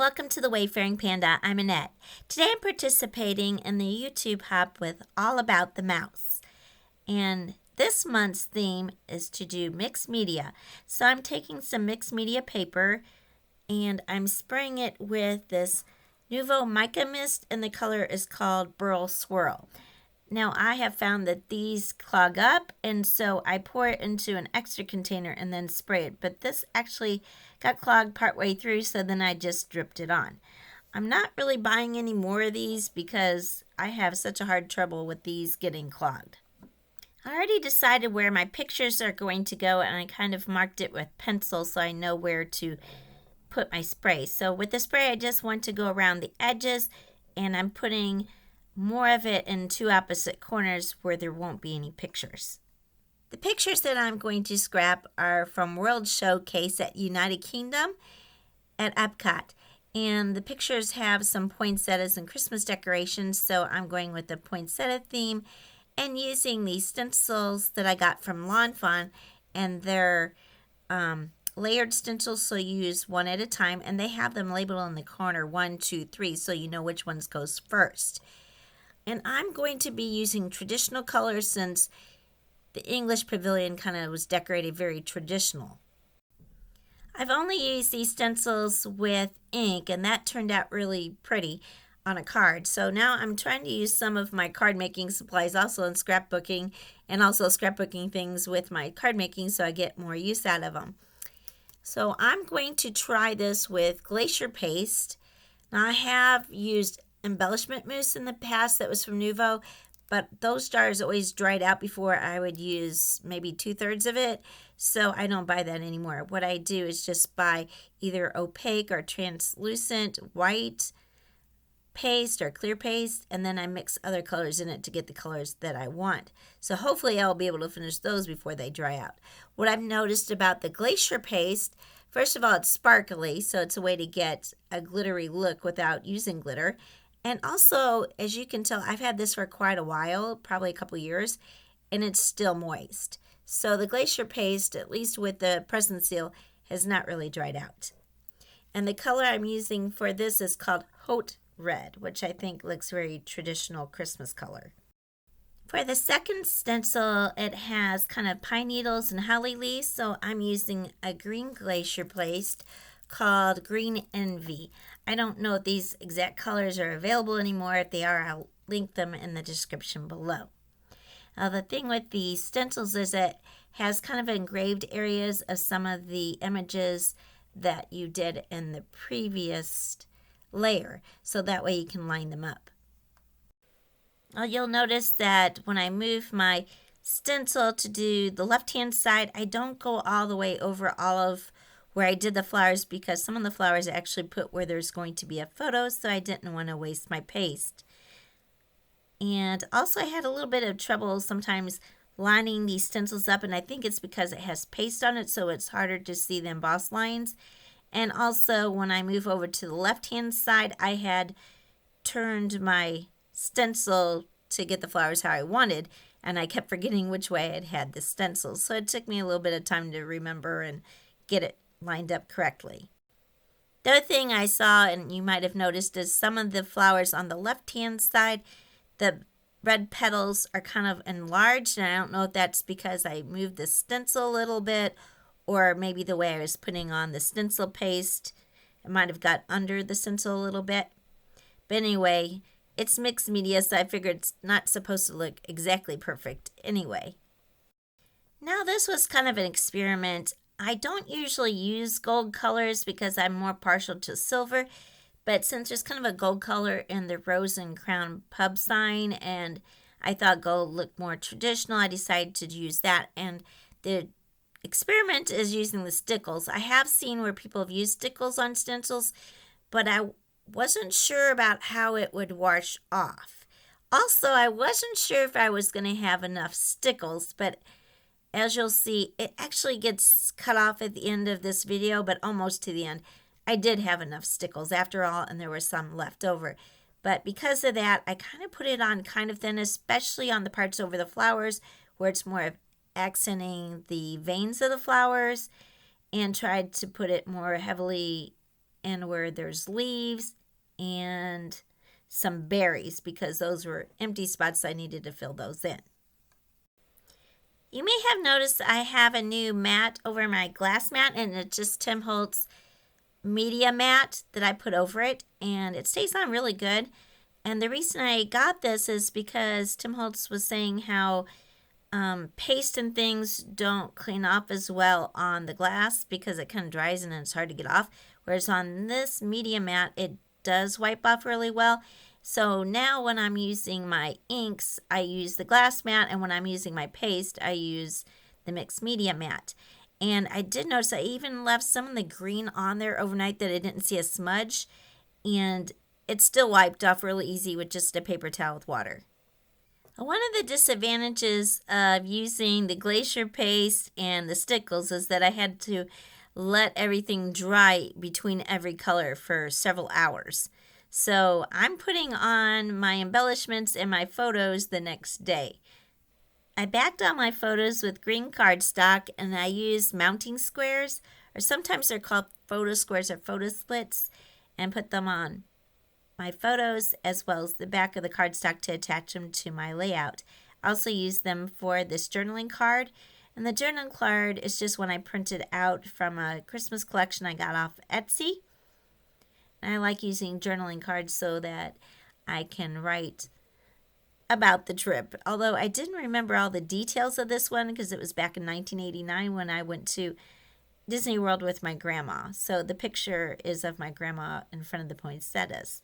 welcome to the Wayfaring Panda. I'm Annette. Today I'm participating in the YouTube Hub with All About the Mouse. And this month's theme is to do mixed media. So I'm taking some mixed media paper and I'm spraying it with this Nuvo Mica mist, and the color is called Beryl Swirl. Now I have found that these clog up, and so I pour it into an extra container and then spray it. But this actually got clogged partway through, so then I just dripped it on. I'm not really buying any more of these because I have such a hard trouble with these getting clogged. I already decided where my pictures are going to go, and I kind of marked it with pencil so I know where to put my spray. So with the spray, I just want to go around the edges, and I'm putting more of it in two opposite corners where there won't be any pictures. The pictures that I'm going to scrap are from World Showcase at United Kingdom at Epcot. And the pictures have some poinsettias and Christmas decorations, so I'm going with the poinsettia theme and using these stencils that I got from Fawn, and they're layered stencils, so you use one at a time, and they have them labeled in the corner 1, 2, 3, so you know which ones goes first. And I'm going to be using traditional colors since the English pavilion kind of was decorated very traditional. I've only used these stencils with ink, and that turned out really pretty on a card. So now I'm trying to use some of my card making supplies also in scrapbooking, and also scrapbooking things with my card making so I get more use out of them. So I'm going to try this with Glacier Paste. Now I have used embellishment mousse in the past that was from Nuvo, but those jars always dried out before I would use maybe 2/3 of it, so I don't buy that anymore. What I do is just buy either opaque or translucent white paste or clear paste, and then I mix other colors in it to get the colors that I want. So hopefully I'll be able to finish those before they dry out. What I've noticed about the Glacier Paste, first of all, it's sparkly, so it's a way to get a glittery look without using glitter. And also, as you can tell, I've had this for quite a while, probably a couple years, and it's still moist. So the Glacier Paste, at least with the present seal, has not really dried out. And the color I'm using for this is called Haute Red, which I think looks very traditional Christmas color. For the second stencil, it has kind of pine needles and holly leaves, so I'm using a green Glacier Paste called Green Envy. I don't know if these exact colors are available anymore. If they are, I'll link them in the description below. Now, the thing with the stencils is it has kind of engraved areas of some of the images that you did in the previous layer, so that way you can line them up. Well, you'll notice that when I move my stencil to do the left-hand side, I don't go all the way over all of where I did the flowers because some of the flowers I actually put where there's going to be a photo, so I didn't want to waste my paste. And also I had a little bit of trouble sometimes lining these stencils up, and I think it's because it has paste on it, so it's harder to see the embossed lines. And also when I move over to the left-hand side, I had turned my stencil to get the flowers how I wanted, and I kept forgetting which way it had the stencils. So it took me a little bit of time to remember and get it lined up correctly. The other thing I saw, and you might have noticed, is some of the flowers on the left-hand side, the red petals are kind of enlarged, and I don't know if that's because I moved the stencil a little bit, or maybe the way I was putting on the stencil paste, it might have got under the stencil a little bit. But anyway, it's mixed media, so I figured it's not supposed to look exactly perfect anyway. Now this was kind of an experiment. I don't usually use gold colors because I'm more partial to silver, but since there's kind of a gold color in the Rose and Crown pub sign, and I thought gold looked more traditional, I decided to use that. And the experiment is using the stickles. I have seen where people have used stickles on stencils, but I wasn't sure about how it would wash off. Also, I wasn't sure if I was going to have enough stickles, but as you'll see, it actually gets cut off at the end of this video, but almost to the end. I did have enough stickles after all, and there were some left over. But because of that, I kind of put it on kind of thin, especially on the parts over the flowers where it's more of accenting the veins of the flowers, and tried to put it more heavily and where there's leaves and some berries, because those were empty spots. I needed to fill those in. You may have noticed I have a new mat over my glass mat, and it's just Tim Holtz media mat that I put over it, and it stays on really good. And the reason I got this is because Tim Holtz was saying how paste and things don't clean off as well on the glass because it kind of dries and it's hard to get off. Whereas on this media mat, it does wipe off really well. So now when I'm using my inks, I use the glass mat, and when I'm using my paste, I use the mixed media mat. And I did notice I even left some of the green on there overnight that I didn't see a smudge, and it still wiped off really easy with just a paper towel with water. One of the disadvantages of using the Glacier Paste and the Stickles is that I had to let everything dry between every color for several hours. So I'm putting on my embellishments and my photos the next day. I backed on my photos with green cardstock, and I used mounting squares, or sometimes they're called photo squares or photo splits, and put them on my photos as well as the back of the cardstock to attach them to my layout. I also used them for this journaling card, and the journaling card is just one I printed out from a Christmas collection I got off Etsy. And I like using journaling cards so that I can write about the trip. Although I didn't remember all the details of this one because it was back in 1989 when I went to Disney World with my grandma. So the picture is of my grandma in front of the poinsettias.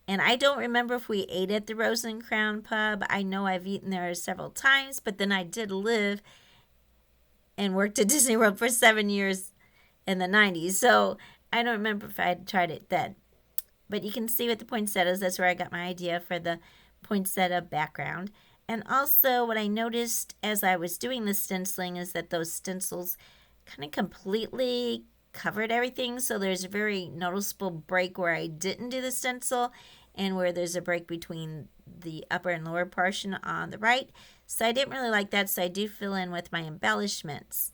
And I don't remember if we ate at the Rose and Crown pub. I know I've eaten there several times, but then I did live and worked at Disney World for 7 years in the 90s. So I don't remember if I had tried it then. But you can see with the poinsettias, that's where I got my idea for the poinsettia background. And also what I noticed as I was doing the stenciling is that those stencils kind of completely covered everything. So there's a very noticeable break where I didn't do the stencil and where there's a break between the upper and lower portion on the right. So I didn't really like that, so I do fill in with my embellishments.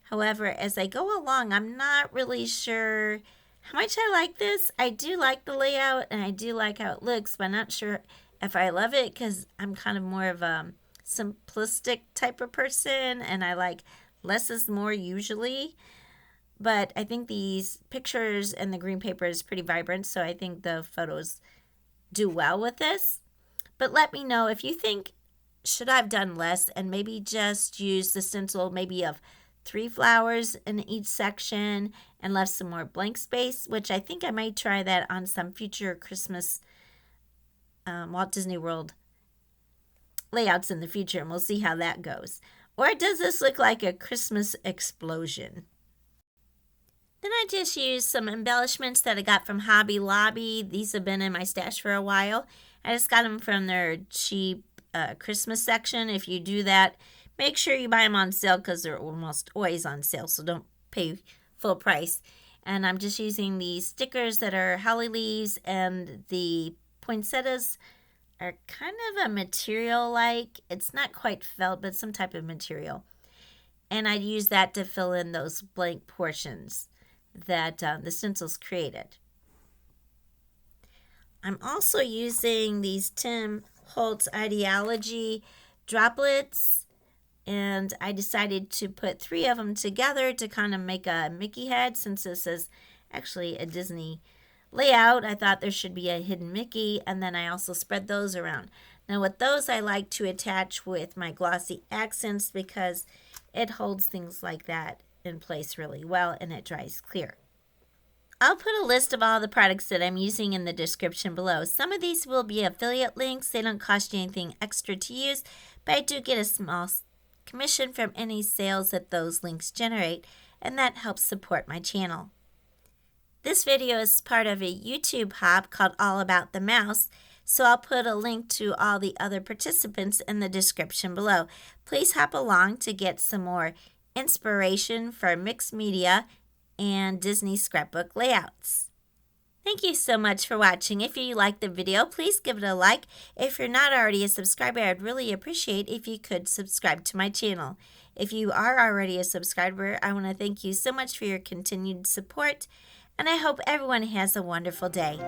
However, as I go along, I'm not really sure how much I like this. I do like the layout and I do like how it looks, but I'm not sure if I love it because I'm kind of more of a simplistic type of person and I like less is more usually. But I think these pictures and the green paper is pretty vibrant, so I think the photos do well with this. But let me know if you think, should I have done less and maybe just use the stencil maybe of 3 flowers in each section and left some more blank space, which I think I might try that on some future Christmas Walt Disney World layouts in the future, and we'll see how that goes. Or does this look like a Christmas explosion? Then I just used some embellishments that I got from Hobby Lobby. These have been in my stash for a while. I just got them from their cheap Christmas section. If you do that, make sure you buy them on sale because they're almost always on sale, so don't pay full price. And I'm just using these stickers that are holly leaves, and the poinsettias are kind of a material like, it's not quite felt, but some type of material. And I'd use that to fill in those blank portions that the stencils created. I'm also using these Tim Holtz Idea-ology droplets, and I decided to put 3 of them together to kind of make a Mickey head. Since this is actually a Disney layout, I thought there should be a hidden Mickey, and then I also spread those around. Now with those, I like to attach with my Glossy Accents because it holds things like that in place really well and it dries clear. I'll put a list of all the products that I'm using in the description below. Some of these will be affiliate links. They don't cost you anything extra to use, but I do get a small commission from any sales that those links generate, and that helps support my channel. This video is part of a YouTube hop called All About the Mouse, so I'll put a link to all the other participants in the description below. Please hop along to get some more inspiration for mixed media and Disney scrapbook layouts. Thank you so much for watching. If you liked the video, please give it a like. If you're not already a subscriber, I'd really appreciate if you could subscribe to my channel. If you are already a subscriber, I want to thank you so much for your continued support. and I hope everyone has a wonderful day.